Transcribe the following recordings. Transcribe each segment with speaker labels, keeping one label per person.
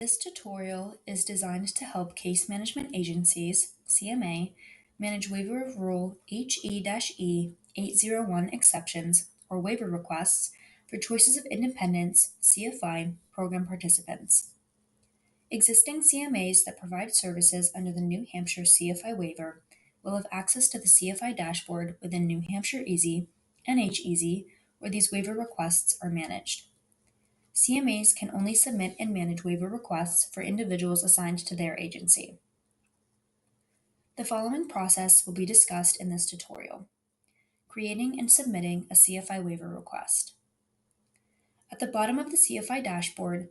Speaker 1: This tutorial is designed to help case management agencies, CMA, manage waiver of Rule HE-E 801 exceptions or waiver requests for choices of independence CFI program participants. Existing CMAs that provide services under the New Hampshire CFI waiver will have access to the CFI dashboard within New Hampshire Easy and H-Easy, where these waiver requests are managed. CMAs can only submit and manage waiver requests for individuals assigned to their agency. The following process will be discussed in this tutorial: creating and submitting a CFI waiver request. At the bottom of the CFI dashboard,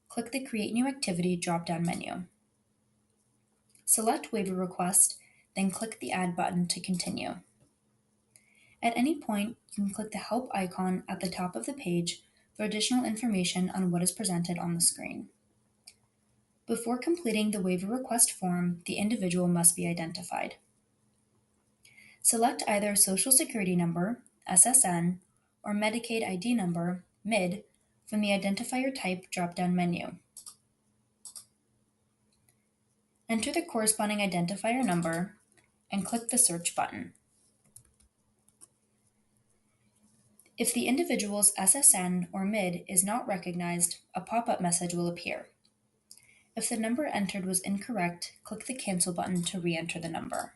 Speaker 1: click the Create New Activity drop-down menu. Select Waiver Request, then click the Add button to continue. At any point, you can click the Help icon at the top of the page for additional information on what is presented on the screen. Before completing the waiver request form, the individual must be identified. Select either Social Security number, SSN, or Medicaid ID number, MID, from the Identifier Type drop-down menu. Enter the corresponding identifier number and click the Search button. If the individual's SSN or MID is not recognized, a pop-up message will appear. If the number entered was incorrect, click the Cancel button to re-enter the number.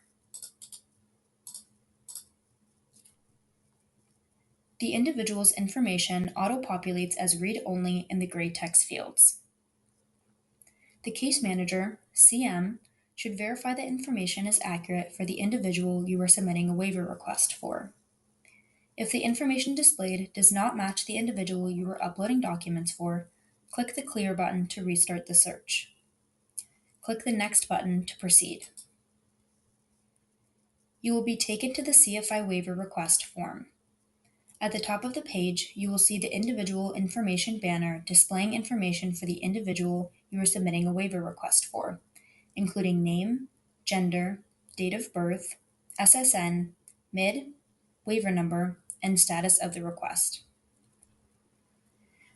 Speaker 1: The individual's information auto-populates as read-only in the gray text fields. The case manager, CM, should verify the information is accurate for the individual you are submitting a waiver request for. If the information displayed does not match the individual you are uploading documents for, click the Clear button to restart the search. Click the Next button to proceed. You will be taken to the CFI waiver request form. At the top of the page, you will see the individual information banner displaying information for the individual you are submitting a waiver request for, including name, gender, date of birth, SSN, MID, waiver number, and status of the request.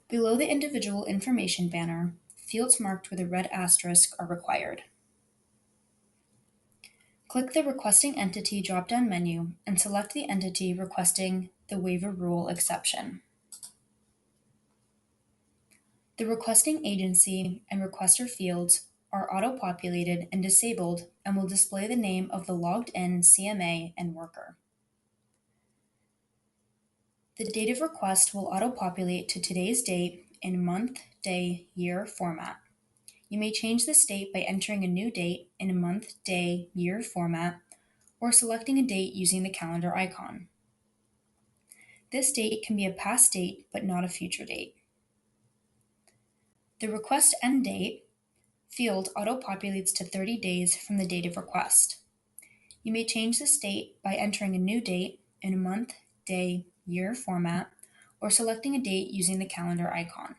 Speaker 1: Below the individual information banner, fields marked with a red asterisk are required. Click the Requesting Entity drop-down menu and select the entity requesting the waiver rule exception. The requesting agency and requester fields are auto-populated and disabled and will display the name of the logged-in CMA and worker. The date of request will auto-populate to today's date in month, day, year format. You may change this date by entering a new date in a month, day, year format, or selecting a date using the calendar icon. This date can be a past date but not a future date. The request end date field auto-populates to 30 days from the date of request. You may change this date by entering a new date in a month, day, year format, or selecting a date using the calendar icon.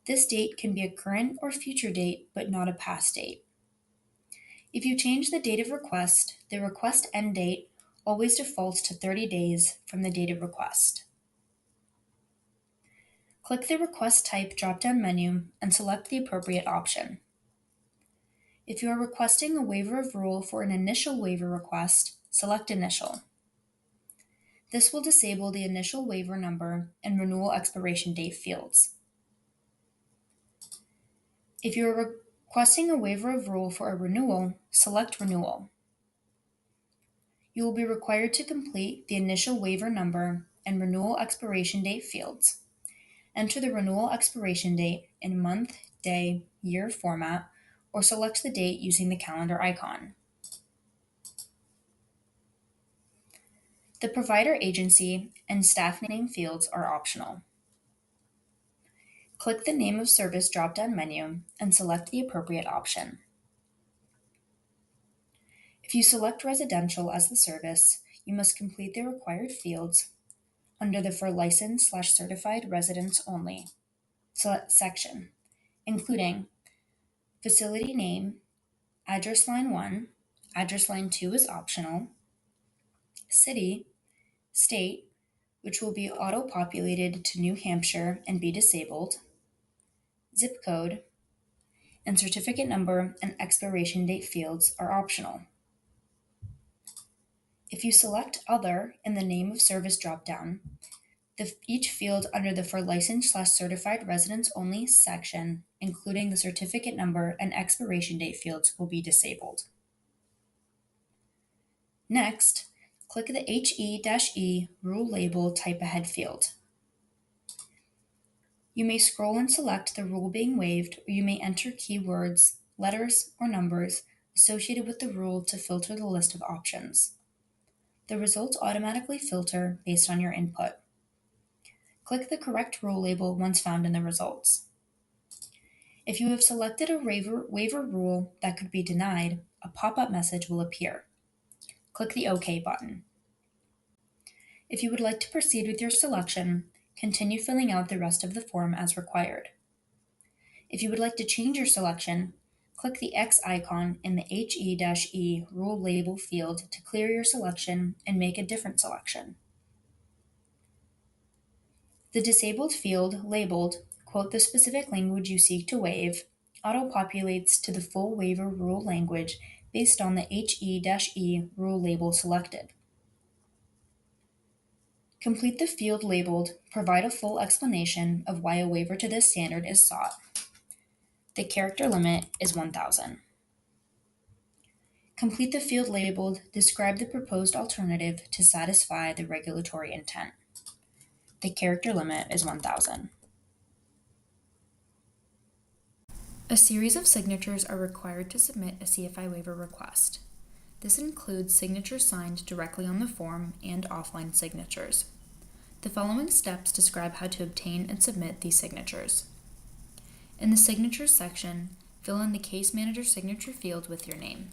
Speaker 1: This date can be a current or future date, but not a past date. If you change the date of request, the request end date always defaults to 30 days from the date of request. Click the Request Type drop-down menu and select the appropriate option. If you are requesting a waiver of rule for an initial waiver request, select Initial. This will disable the initial waiver number and renewal expiration date fields. If you are requesting a waiver of rule for a renewal, select Renewal. You will be required to complete the initial waiver number and renewal expiration date fields. Enter the renewal expiration date in month, day, year format, or select the date using the calendar icon. The provider agency and staff name fields are optional. Click the Name of Service drop-down menu and select the appropriate option. If you select residential as the service, you must complete the required fields under the For Licensed/Certified Residents Only section, including facility name, address line 1, address line 2 is optional, city, state, which will be auto-populated to New Hampshire and be disabled, zip code, and certificate number and expiration date fields are optional. If you select Other in the Name of Service dropdown, each field under the For Licensed/Certified Residents Only section, including the certificate number and expiration date fields, will be disabled. Next, click the HE-E Rule Label Type Ahead field. You may scroll and select the rule being waived, or you may enter keywords, letters, or numbers associated with the rule to filter the list of options. The results automatically filter based on your input. Click the correct rule label once found in the results. If you have selected a waiver rule that could be denied, a pop-up message will appear. Click the OK button. If you would like to proceed with your selection, continue filling out the rest of the form as required. If you would like to change your selection, click the X icon in the HE-E Rule Label field to clear your selection and make a different selection. The disabled field labeled "Quote the specific language you seek to waive" auto-populates to the full waiver rule language based on the HE-E rule label selected. Complete the field labeled "Provide a full explanation of why a waiver to this standard is sought." The character limit is 1,000. Complete the field labeled "Describe the proposed alternative to satisfy the regulatory intent." The character limit is 1,000. A series of signatures are required to submit a CFI waiver request. This includes signatures signed directly on the form and offline signatures. The following steps describe how to obtain and submit these signatures. In the Signatures section, fill in the Case Manager signature field with your name.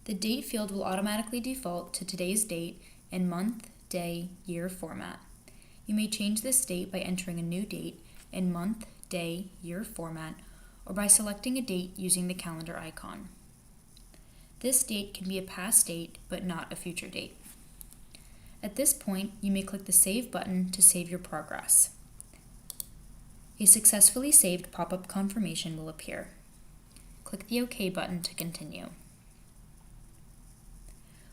Speaker 1: The Date field will automatically default to today's date in month, day, year format. You may change this date by entering a new date in month, day, year format, or by selecting a date using the calendar icon. This date can be a past date, but not a future date. At this point, you may click the Save button to save your progress. A successfully saved pop-up confirmation will appear. Click the OK button to continue.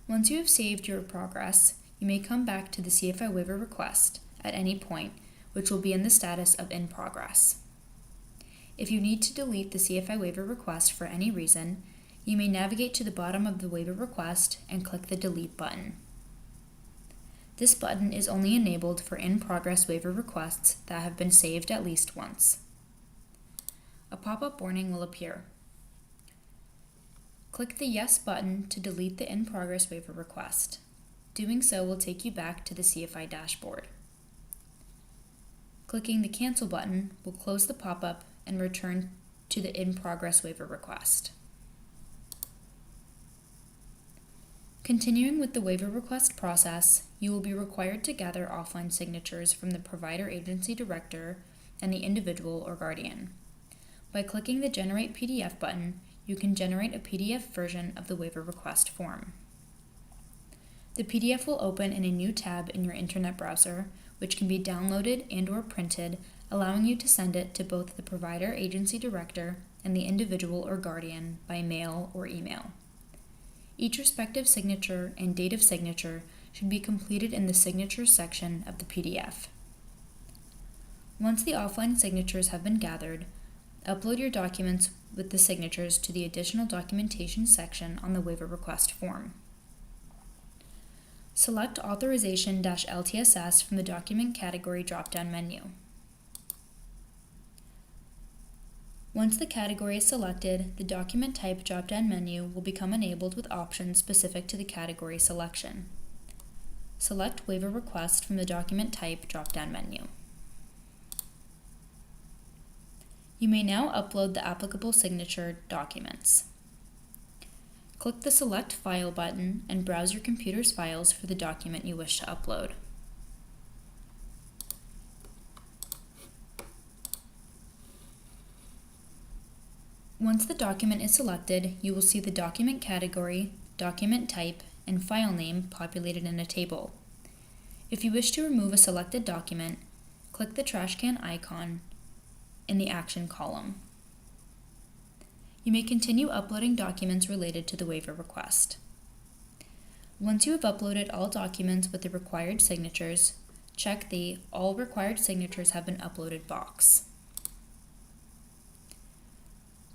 Speaker 1: Once you have saved your progress, you may come back to the CFI waiver request at any point, which will be in the status of In Progress. If you need to delete the CFI waiver request for any reason, you may navigate to the bottom of the waiver request and click the Delete button. This button is only enabled for in-progress waiver requests that have been saved at least once. A pop-up warning will appear. Click the Yes button to delete the in-progress waiver request. Doing so will take you back to the CFI dashboard. Clicking the Cancel button will close the pop-up and return to the in-progress waiver request. Continuing with the waiver request process, you will be required to gather offline signatures from the provider agency director and the individual or guardian. By clicking the Generate PDF button, you can generate a PDF version of the waiver request form. The PDF will open in a new tab in your internet browser, which can be downloaded and/or printed, allowing you to send it to both the provider agency director and the individual or guardian by mail or email. Each respective signature and date of signature should be completed in the Signatures section of the PDF. Once the offline signatures have been gathered, upload your documents with the signatures to the Additional Documentation section on the waiver request form. Select Authorization-LTSS from the Document Category drop-down menu. Once the category is selected, the Document Type drop-down menu will become enabled with options specific to the category selection. Select Waiver Request from the Document Type drop-down menu. You may now upload the applicable signature documents. Click the Select File button and browse your computer's files for the document you wish to upload. Once the document is selected, you will see the document category, document type, and file name populated in a table. If you wish to remove a selected document, click the trash can icon in the Action column. You may continue uploading documents related to the waiver request. Once you have uploaded all documents with the required signatures, check the All Required Signatures Have Been Uploaded box.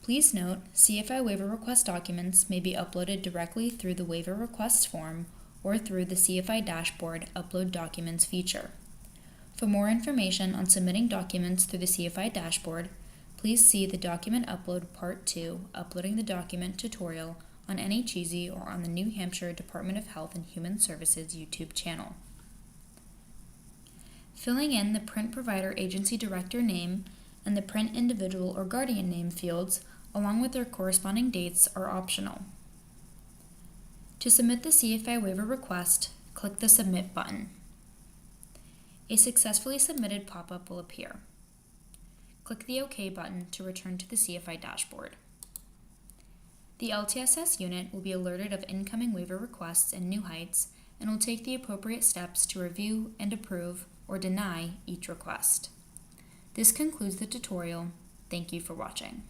Speaker 1: Please note, CFI waiver request documents may be uploaded directly through the waiver request form or through the CFI dashboard Upload Documents feature. For more information on submitting documents through the CFI dashboard, please see the Document Upload Part 2 Uploading the Document tutorial on NHEZ or on the New Hampshire Department of Health and Human Services YouTube channel. Filling in the print provider agency director name and the print individual or guardian name fields along with their corresponding dates are optional. To submit the CFI waiver request, click the Submit button. A successfully submitted pop-up will appear. Click the OK button to return to the CFI dashboard. The LTSS unit will be alerted of incoming waiver requests in New Heights and will take the appropriate steps to review and approve or deny each request. This concludes the tutorial. Thank you for watching.